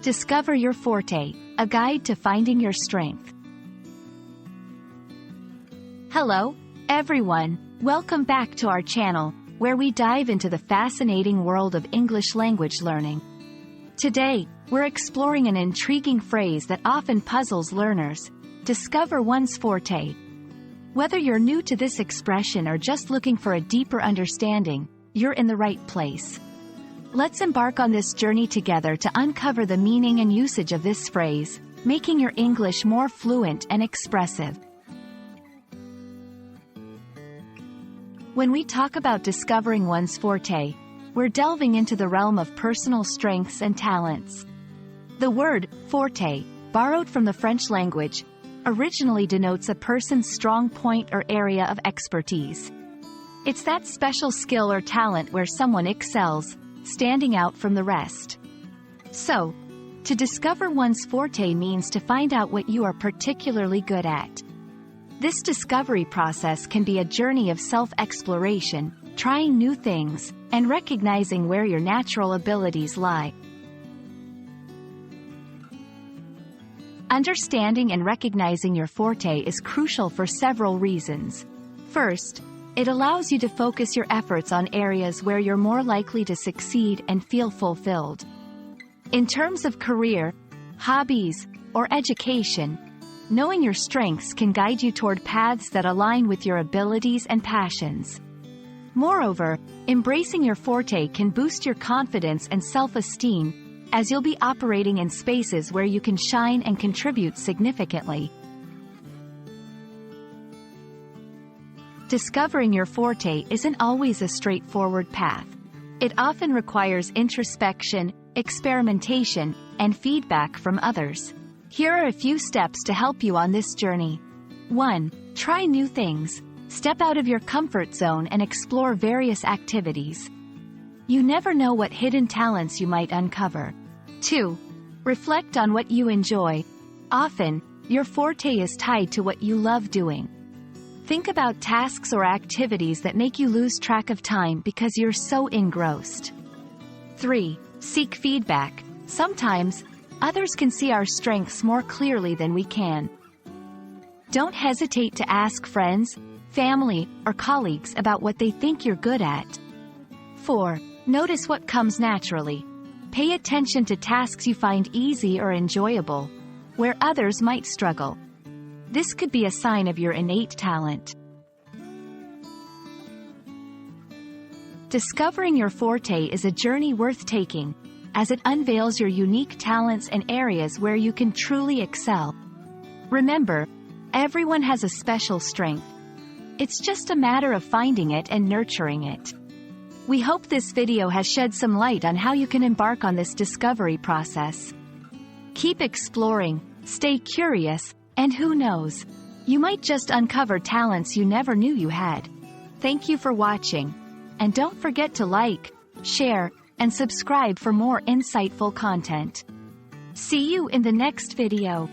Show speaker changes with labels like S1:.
S1: Discover Your Forte, a guide to finding your strength. Hello, everyone. Welcome back to our channel, where we dive into the fascinating world of English language learning. Today, we're exploring an intriguing phrase that often puzzles learners: discover one's forte. Whether you're new to this expression or just looking for a deeper understanding, you're in the right place. Let's embark on this journey together to uncover the meaning and usage of this phrase, making your English more fluent and expressive. When we talk about discovering one's forte, we're delving into the realm of personal strengths and talents. The word forte, borrowed from the French language, originally denotes a person's strong point or area of expertise. It's that special skill or talent where someone excels, standing out from the rest. So, to discover one's forte means to find out what you are particularly good at. This discovery process can be a journey of self-exploration, trying new things, and recognizing where your natural abilities lie. Understanding and recognizing your forte is crucial for several reasons. First, it allows you to focus your efforts on areas where you're more likely to succeed and feel fulfilled. In terms of career, hobbies, or education, knowing your strengths can guide you toward paths that align with your abilities and passions. Moreover, embracing your forte can boost your confidence and self-esteem, as you'll be operating in spaces where you can shine and contribute significantly. Discovering your forte isn't always a straightforward path. It often requires introspection, experimentation, and feedback from others. Here are a few steps to help you on this journey. 1. Try new things. Step out of your comfort zone and explore various activities. You never know what hidden talents you might uncover. 2. Reflect on what you enjoy. Often, your forte is tied to what you love doing. Think about tasks or activities that make you lose track of time because you're so engrossed. 3. Seek feedback. Sometimes, others can see our strengths more clearly than we can. Don't hesitate to ask friends, family, or colleagues about what they think you're good at. 4. Notice what comes naturally. Pay attention to tasks you find easy or enjoyable, where others might struggle. This could be a sign of your innate talent. Discovering your forte is a journey worth taking, as it unveils your unique talents and areas where you can truly excel. Remember, everyone has a special strength. It's just a matter of finding it and nurturing it. We hope this video has shed some light on how you can embark on this discovery process. Keep exploring, stay curious, and who knows, you might just uncover talents you never knew you had. Thank you for watching. And don't forget to like, share, and subscribe for more insightful content. See you in the next video.